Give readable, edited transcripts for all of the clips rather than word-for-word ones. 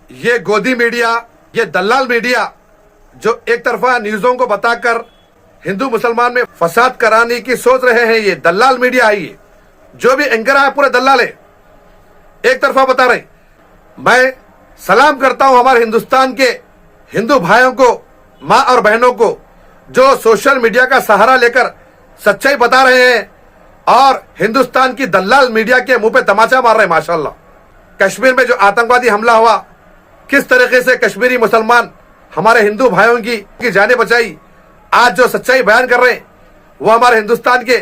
ये गोदी मीडिया, ये दलाल मीडिया जो एक तरफा न्यूज़ों को बताकर हिंदू मुसलमान में फसाद कराने की सोच रहे हैं, ये दलाल मीडिया है। ये जो भी एंकर है पूरे दलाल है, एक तरफा बता रहे। मैं सलाम करता हूं हमारे हिंदुस्तान के हिंदू भाइयों को, माँ और बहनों को, जो सोशल मीडिया का सहारा लेकर सच्चाई बता रहे हैं और हिंदुस्तान की दलाल मीडिया के मुंह पे तमाचा मार रहे हैं। माशाल्लाह, कश्मीर में जो आतंकवादी हमला हुआ, किस तरीके से कश्मीरी मुसलमान हमारे हिंदू भाइयों की जानें बचाई, आज जो सच्चाई बयान कर रहे हैं वो हमारे हिंदुस्तान के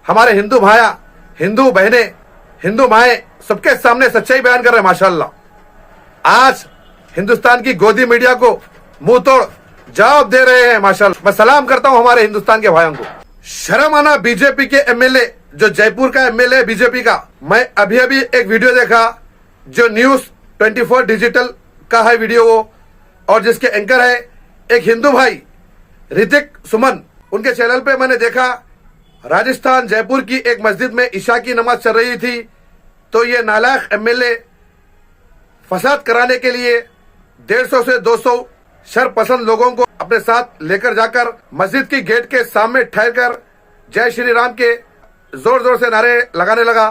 हमारे हिंदू भाया, हिंदू बहनें, हिंदू माएं सबके सामने सच्चाई बयान कर रहे हैं। माशाल्लाह, आज हिंदुस्तान की गोदी मीडिया को मुंह तोड़ जवाब दे रहे हैं। माशाल्लाह, मैं सलाम करता हूं हमारे हिंदुस्तान के भाइयों को। शर्म आना बीजेपी के एमएलए, जो जयपुर का एमएलए बीजेपी का। मैं अभी एक वीडियो देखा जो न्यूज 24 डिजिटल का है वीडियो वो, और जिसके एंकर है एक हिंदू भाई ऋतिक सुमन। उनके चैनल पे मैंने देखा राजस्थान जयपुर की एक मस्जिद में ईशा की नमाज चल रही थी, तो ये नालायक एमएलए फसाद कराने के लिए 150 से 200 शरपसंद लोगों को अपने साथ लेकर जाकर मस्जिद की गेट के सामने ठहरकर जय श्री राम के जोर जोर से नारे लगाने लगा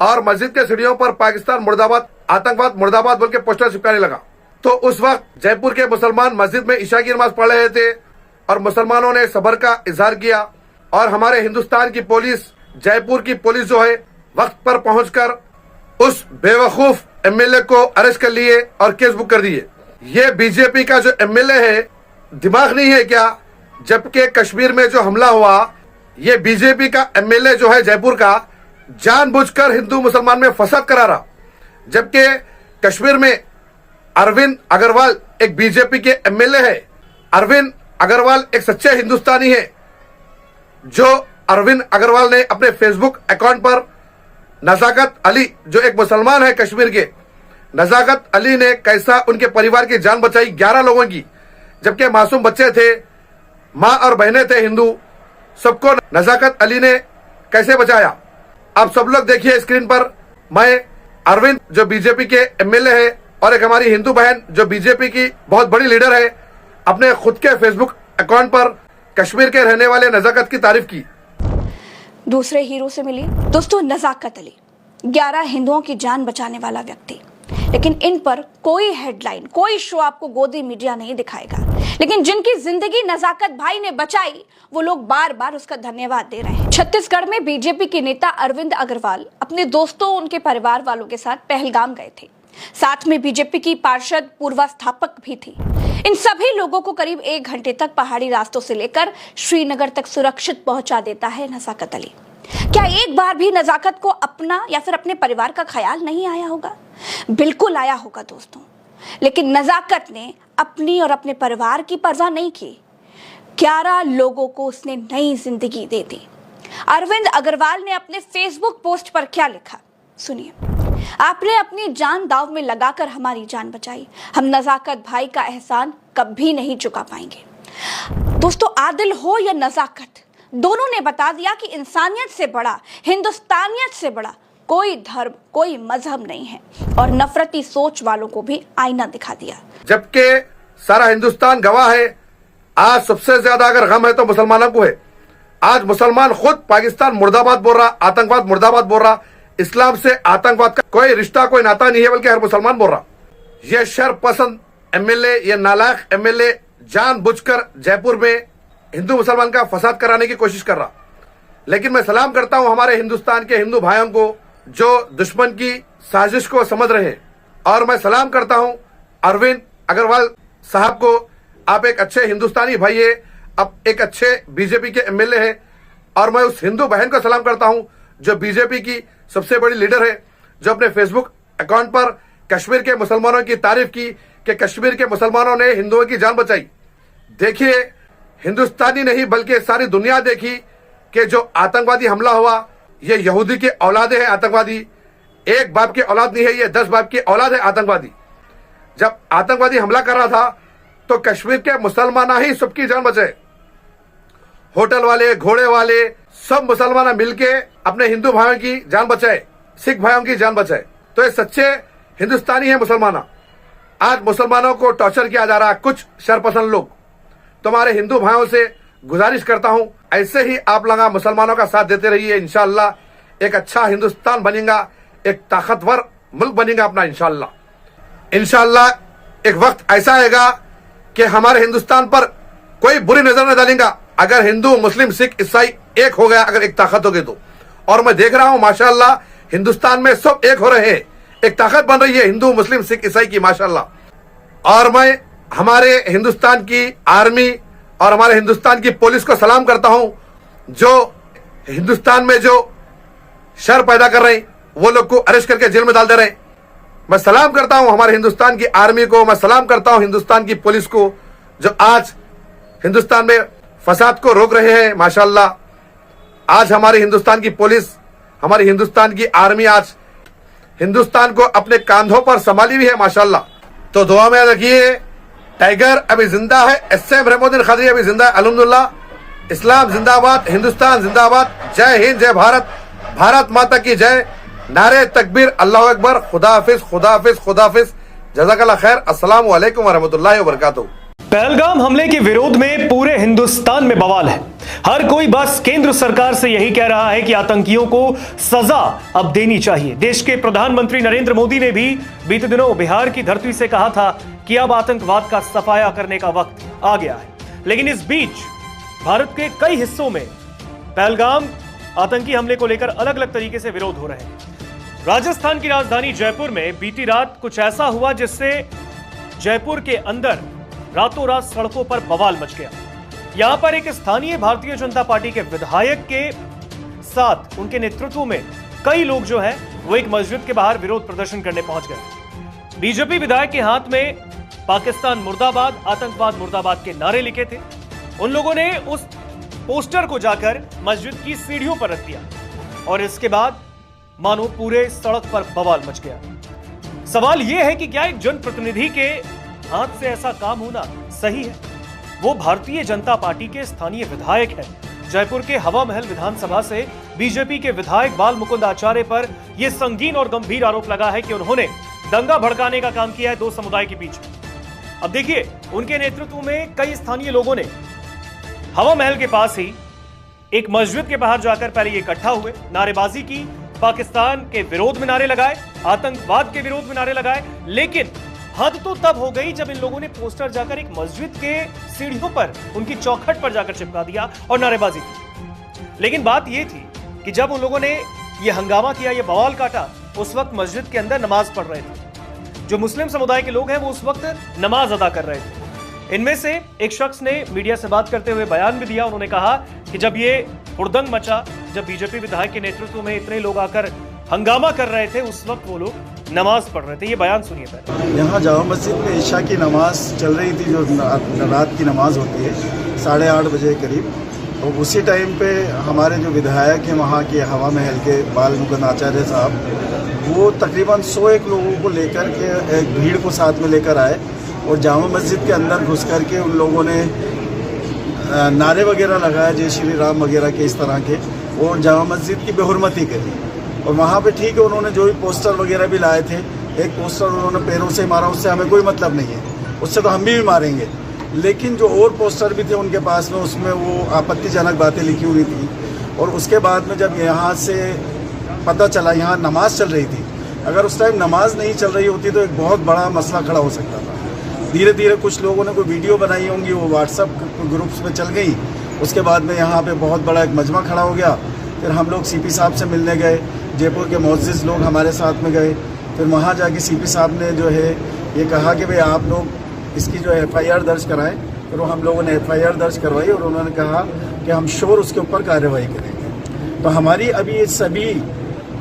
और मस्जिद के सीढ़ियों पर पाकिस्तान मुर्दाबाद, आतंकवाद मुर्दाबाद बोल के पोस्टर चिपकाने लगा। तो उस वक्त जयपुर के मुसलमान मस्जिद में ईशा की नमाज पढ़ रहे थे और मुसलमानों ने सब्र का इजहार किया और हमारे हिंदुस्तान की पुलिस, जयपुर की पुलिस जो है, वक्त पर पहुंचकर उस बेवकूफ एमएलए को अरेस्ट कर लिए और केस बुक कर दिए। ये बीजेपी का जो एमएलए है, दिमाग नहीं है क्या? जबकि कश्मीर में जो हमला हुआ, ये बीजेपी का एमएलए जो है जयपुर का, जानबूझकर हिंदू मुसलमान में फसाद करा रहा। जबकि कश्मीर में अरविंद अग्रवाल एक बीजेपी के एमएलए है। अरविंद अग्रवाल एक सच्चे हिंदुस्तानी है। जो अरविंद अग्रवाल ने अपने फेसबुक अकाउंट पर नजाकत अली, जो एक मुसलमान है कश्मीर के, नजाकत अली ने कैसा उनके परिवार की जान बचाई 11 लोगों की, जबकि मासूम बच्चे थे, माँ और बहनें थे हिंदू, सबको नजाकत अली ने कैसे बचाया। अब सब लोग देखिए स्क्रीन पर। मैं अरविंद जो बीजेपी के एमएलए है और एक हमारी हिंदू बहन जो बीजेपी की बहुत बड़ी लीडर है, अपने खुद के फेसबुक अकाउंट पर कश्मीर के रहने वाले नजाकत की तारीफ की। दूसरे हीरो से मिली दोस्तों नजाकत अली, 11 हिंदुओं की जान बचाने वाला व्यक्ति। लेकिन इन पर कोई हेडलाइन, कोई शो आपको गोदी मीडिया नहीं दिखाएगा। लेकिन जिनकी जिंदगी नजाकत भाई ने बचाई, वो लोग बार बार उसका धन्यवाद दे रहे हैं। छत्तीसगढ़ में बीजेपी के नेता अरविंद अग्रवाल अपने दोस्तों, उनके परिवार वालों के साथ पहलगाम गए थे। साथ में बीजेपी की पार्षद पूर्वा स्थापक भी थी। इन सभी लोगों को करीब 1 घंटे तक पहाड़ी रास्तों से लेकर श्रीनगर तक सुरक्षित पहुंचा देता है नजाकत अली। क्या एक बार भी नजाकत को अपना या फिर अपने परिवार का ख्याल नहीं आया होगा? बिल्कुल आया होगा दोस्तों। लेकिन नजाकत ने अपनी और अपने परिवार की परवाह नहीं की। 11 लोगों को उसने नई जिंदगी दे दी। अरविंद अग्रवाल ने अपने फेसबुक पोस्ट पर क्या लिखा, सुनिए। आपने अपनी जान दांव में लगाकर हमारी जान बचाई। हम नजाकत भाई का एहसान कभी नहीं चुका पाएंगे। दोस्तों, आदिल हो या नजाकत, दोनों ने बता दिया कि इंसानियत से बड़ा, हिंदुस्तानियत से बड़ा कोई धर्म, कोई मजहब नहीं है, और नफरती सोच वालों को भी आईना दिखा दिया। जबकि सारा हिंदुस्तान गवाह है, आज सबसे ज्यादा अगर गम है तो मुसलमानों को है। आज मुसलमान खुद पाकिस्तान मुर्दाबाद बोल रहा, आतंकवाद मुर्दाबाद बोल रहा। इस्लाम से आतंकवाद का कोई रिश्ता, कोई नाता नहीं है, बल्कि हर मुसलमान बोल रहा। ये शरपसंद एमएलए, ये नालायक एमएलए जानबूझकर जयपुर में हिंदू मुसलमान का फसाद कराने की कोशिश कर रहा। लेकिन मैं सलाम करता हूं हमारे हिंदुस्तान के हिंदू भाइयों को जो दुश्मन की साजिश को समझ रहे हैं, और मैं सलाम करता हूं अरविंद अग्रवाल साहब को। आप एक अच्छे हिंदुस्तानी भाई है, अब एक अच्छे बीजेपी के एमएलए है, और मैं उस हिंदू बहन को सलाम करता हूं जो बीजेपी की सबसे बड़ी लीडर है, जो अपने फेसबुक अकाउंट पर कश्मीर के मुसलमानों की तारीफ की कि कश्मीर के मुसलमानों ने हिंदुओं की जान बचाई। देखिए, हिंदुस्तानी नहीं बल्कि सारी दुनिया देखी कि जो आतंकवादी हमला हुआ, ये यहूदी के औलादे हैं आतंकवादी। एक बाप की औलाद नहीं है, ये 10 बाप की औलाद है आतंकवादी। जब आतंकवादी हमला कर रहा था तो कश्मीर के मुसलमान ही सबकी जान बचाए। होटल वाले, घोड़े वाले, सब मुसलमान मिलके अपने हिंदू भाइयों की जान बचाए, सिख भाइयों की जान बचाए। तो ये सच्चे हिंदुस्तानी है मुसलमान। आज मुसलमानों को टॉर्चर किया जा रहा है कुछ शरपसंद लोग। तो हमारे हिंदू भाइयों से गुजारिश करता हूं, ऐसे ही आप लोग मुसलमानों का साथ देते रहिए। इंशाअल्लाह एक अच्छा हिंदुस्तान बनेगा, एक ताकतवर मुल्क बनेगा अपना इंशाअल्लाह। एक वक्त ऐसा आएगा कि हमारे हिंदुस्तान पर कोई बुरी नजर न डालेगा अगर हिंदू मुस्लिम सिख ईसाई एक हो गया, अगर एक ताकत हो गई तो। और मैं देख रहा हूं माशाअल्लाह हिंदुस्तान में सब एक हो रहे हैं, एक ताकत बन रही है हिंदू मुस्लिम सिख ईसाई की माशाअल्लाह। और मैं हमारे हिंदुस्तान की आर्मी और हमारे हिंदुस्तान की पुलिस को सलाम करता हूं, जो हिंदुस्तान में जो शर पैदा कर रहे हैं वो लोग को अरेस्ट करके जेल में डाल दे रहे हैं। मैं सलाम करता हूं हमारे हिंदुस्तान की आर्मी को, मैं सलाम करता हूं हिंदुस्तान की पुलिस को जो आज हिंदुस्तान में फसाद को रोक रहे हैं माशाअल्लाह। आज हमारी हिंदुस्तान की पुलिस, हमारी हिंदुस्तान की आर्मी आज हिंदुस्तान को अपने कांधों पर संभाली हुई है माशाअल्लाह। तो दुआ में रखिए, टाइगर अभी जिंदा है, एसएम रहमुद्दीन खत्री अभी जिंदा है अल्हम्दुलिल्लाह। इस्लाम जिंदाबाद, हिंदुस्तान जिंदाबाद, जय हिंद, जय भारत, भारत माता की जय, नारे तकबीर, अल्लाहु अकबर, खुदा हाफिज, खुदा हाफिज, खुदा हाफिज, जज़ाकल्लाह खैर, अस्सलाम वालेकुम व रहमतुल्लाहि व बरकातहू। पहलगाम हमले के विरोध में पूरे हिंदुस्तान में बवाल है। हर कोई बस केंद्र सरकार से यही कह रहा है कि आतंकियों को सजा अब देनी चाहिए। देश के प्रधानमंत्री नरेंद्र मोदी ने भी बीते दिनों बिहार की धरती से कहा था कि अब आतंकवाद का सफाया करने का वक्त आ गया है। लेकिन इस बीच भारत के कई हिस्सों में पहलगाम आतंकी हमले को लेकर अलग अलग तरीके से विरोध हो रहे हैं। राजस्थान की राजधानी जयपुर में बीती रात कुछ ऐसा हुआ जिससे जयपुर के अंदर रातों रात सड़कों पर बवाल मच गया। यहां पर एक स्थानीय भारतीय जनता पार्टी के विधायक के साथ उनके नेतृत्व में कई लोग जो है वो एक मस्जिद के बाहर विरोध प्रदर्शन करने पहुंच गए। बीजेपी विधायक के हाथ में पाकिस्तान मुर्दाबाद, आतंकवाद मुर्दाबाद के नारे लिखे थे। उन लोगों ने उस पोस्टर को जाकर मस्जिद की सीढ़ियों पर रख दिया और इसके बाद मानो पूरे सड़क पर बवाल मच गया। सवाल यह है कि क्या एक जनप्रतिनिधि के हाथ से ऐसा काम होना सही है? वो भारतीय जनता पार्टी के स्थानीय विधायक हैं। जयपुर के हवा महल विधानसभा से बीजेपी के विधायक बाल मुकुंद आचार्य पर यह संगीन और गंभीर आरोप लगा है कि उन्होंने दंगा भड़काने का काम किया है दो समुदाय के बीच। अब देखिए, उनके नेतृत्व में कई स्थानीय लोगों ने हवा महल के पास ही एक मस्जिद के बाहर जाकर पहले इकट्ठा हुए, नारेबाजी की, पाकिस्तान के विरोध में नारे लगाए, आतंकवाद के विरोध में नारे लगाए। लेकिन हद तो तब हो गई जब इन लोगों ने पोस्टर जाकर एक मस्जिद के सीढ़ियों पर, उनकी चौखट पर जाकर चिपका दिया और नारेबाजी की। लेकिन बात यह थी कि जब उन लोगों ने यह हंगामा किया, यह बवाल काटा, उस वक्त मस्जिद के अंदर नमाज पढ़ रहे थे। जो मुस्लिम समुदाय के लोग हैं वो उस वक्त नमाज अदा कर रहे थे। इनमें से एक शख्स ने मीडिया से बात करते हुए बयान भी दिया। उन्होंने कहा कि जब ये हुड़दंग मचा, जब बीजेपी विधायक के नेतृत्व में इतने लोग आकर हंगामा कर रहे थे, उस वक्त वो लोग नमाज पढ़ रहे थे। ये बयान सुनिए पहले। यहाँ जामा मस्जिद में ईशा की नमाज चल रही थी, जो रात की नमाज होती है 8:30 बजे करीब। तो उसी टाइम पे हमारे जो विधायक हैं वहाँ के हवा महल के बाल मुकुंद आचार्य साहब, वो तकरीबन 101 लोगों को लेकर के एक भीड़ को साथ में लेकर आए और जामा मस्जिद के अंदर घुस करके उन लोगों ने नारे वगैरह लगाए, जय श्री राम वगैरह के इस तरह के, और जामा मस्जिद की बेहुरमती करी। और वहाँ पे ठीक है, उन्होंने जो भी पोस्टर वगैरह भी लाए थे, एक पोस्टर उन्होंने पैरों से मारा, उससे हमें कोई मतलब नहीं है, उससे तो हम भी मारेंगे। लेकिन जो और पोस्टर भी थे उनके पास में, उसमें वो आपत्तिजनक बातें लिखी हुई थी। और उसके बाद में जब यहाँ से पता चला यहाँ नमाज चल रही थी, अगर उस टाइम नमाज नहीं चल रही होती तो एक बहुत बड़ा मसला खड़ा हो सकता था। धीरे धीरे कुछ लोगों ने कोई वीडियो बनाई होंगी, वो व्हाट्सअप ग्रुप्स में चल गई। उसके बाद में यहाँ पे बहुत बड़ा एक मजमा खड़ा हो गया। फिर हम लोग सीपी साहब से मिलने गए, जयपुर के मुअज़्ज़िज़ लोग हमारे साथ में गए। फिर वहाँ जाके सीपी साहब ने जो है ये कहा कि भाई आप लोग इसकी जो है FIR दर्ज कराएं। फिर वो हम लोगों ने FIR दर्ज करवाई और उन्होंने कहा कि हम श्योर उसके ऊपर कार्रवाई करेंगे। तो हमारी अभी ये सभी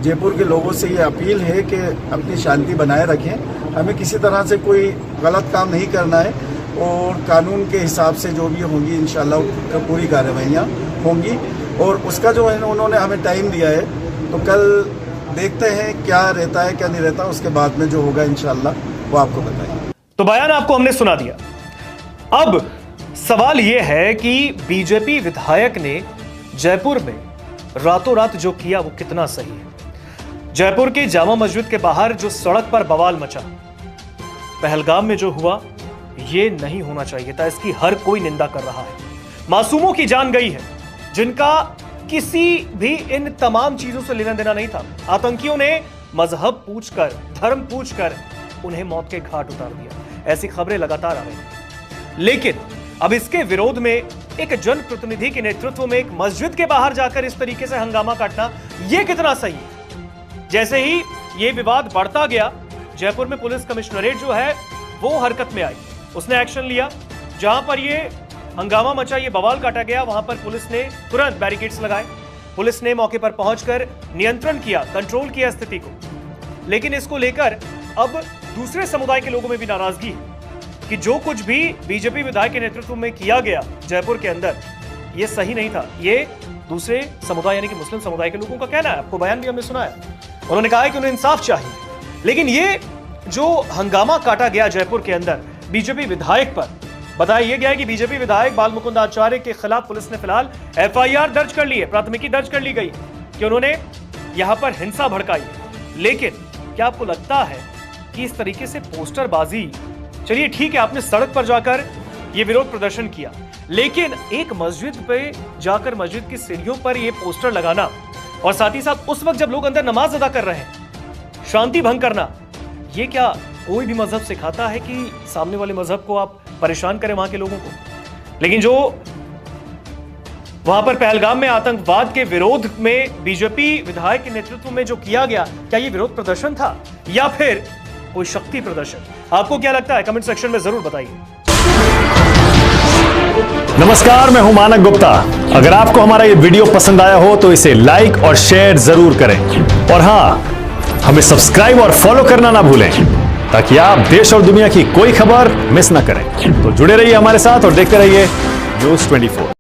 जयपुर के लोगों से ये अपील है कि अपनी शांति बनाए रखें, हमें किसी तरह से कोई गलत काम नहीं करना है और कानून के हिसाब से जो भी होंगी इंशाल्लाह पूरी कार्रवाइयाँ होंगी। और उसका जो है उन्होंने हमें टाइम दिया है, तो कल देखते हैं क्या रहता है क्या नहीं रहता, उसके बाद में जो होगा इंशाल्लाह वो आपको बताएंगे। तो बयान आपको हमने सुना दिया। अब सवाल यह है कि बीजेपी विधायक ने जयपुर में रातों रात जो किया वो कितना सही है। जयपुर की जामा मस्जिद के बाहर जो सड़क पर बवाल मचा, पहलगाम में जो हुआ ये नहीं होना चाहिए था, इसकी हर कोई निंदा कर रहा है। मासूमों की जान गई है जिनका किसी भी इन तमाम चीजों से लेना देना नहीं था। आतंकियों ने मजहब पूछकर, धर्म पूछकर उन्हें मौत के घाट उतार दिया। ऐसी खबरें लगातार आ रही हैं। लेकिन अब इसके विरोध में एक जनप्रतिनिधि के नेतृत्व में एक मस्जिद के बाहर जाकर इस तरीके से हंगामा काटना यह कितना सही है? जैसे ही यह विवाद बढ़ता गया, जयपुर में पुलिस कमिश्नरेट जो है वो हरकत में आई। उसने एक्शन लिया। जहां पर यह हंगामा मचा, ये बवाल काटा गया, वहां पर पुलिस ने तुरंत बैरिकेड्स लगाए। पुलिस ने मौके पर पहुंचकर नियंत्रण किया, कंट्रोल किया स्थिति को। लेकिन इसको लेकर अब दूसरे समुदाय के लोगों में भी नाराजगी है कि जो कुछ भी बीजेपी विधायक के नेतृत्व में किया गया जयपुर के अंदर, ये सही नहीं था। ये दूसरे समुदाय यानी कि मुस्लिम समुदाय के लोगों का कहना है। आपको बयान भी हमने सुना है। उन्होंने कहा है कि उन्हें इंसाफ चाहिए। लेकिन ये जो हंगामा काटा गया जयपुर के अंदर बीजेपी विधायक पर, बताया यह गया है कि बीजेपी विधायक बाल मुकुंद आचार्य के खिलाफ पुलिस ने फिलहाल एफआईआर दर्ज कर ली है, प्राथमिकी दर्ज कर ली गई कि उन्होंने यहां पर हिंसा भड़काई। लेकिन क्या आपको लगता है कि इस तरीके से पोस्टरबाजी, चलिए ठीक है आपने सड़क पर जाकर यह विरोध प्रदर्शन किया, लेकिन एक मस्जिद पे जाकर मस्जिद की सीढ़ियों पर यह पोस्टर लगाना और साथ ही साथ उस वक्त जब लोग अंदर नमाज अदा कर रहे हैं शांति भंग करना, यह क्या कोई भी मजहब सिखाता है कि सामने वाले मजहब को आप परेशान करें वहां के लोगों को? लेकिन जो वहां पर पहलगाम में आतंकवाद के विरोध में बीजेपी विधायक के नेतृत्व में जो किया गया, क्या यह विरोध प्रदर्शन था या फिर कोई शक्ति प्रदर्शन? आपको क्या लगता है? कमेंट सेक्शन में जरूर बताइए। नमस्कार, मैं हूं मानक गुप्ता। अगर आपको हमारा ये वीडियो पसंद आया हो तो इसे लाइक और शेयर जरूर करें, और हां, हमें सब्सक्राइब और फॉलो करना ना भूलें ताकि आप देश और दुनिया की कोई खबर मिस ना करें। तो जुड़े रहिए हमारे साथ और देखते रहिए न्यूज़ 24।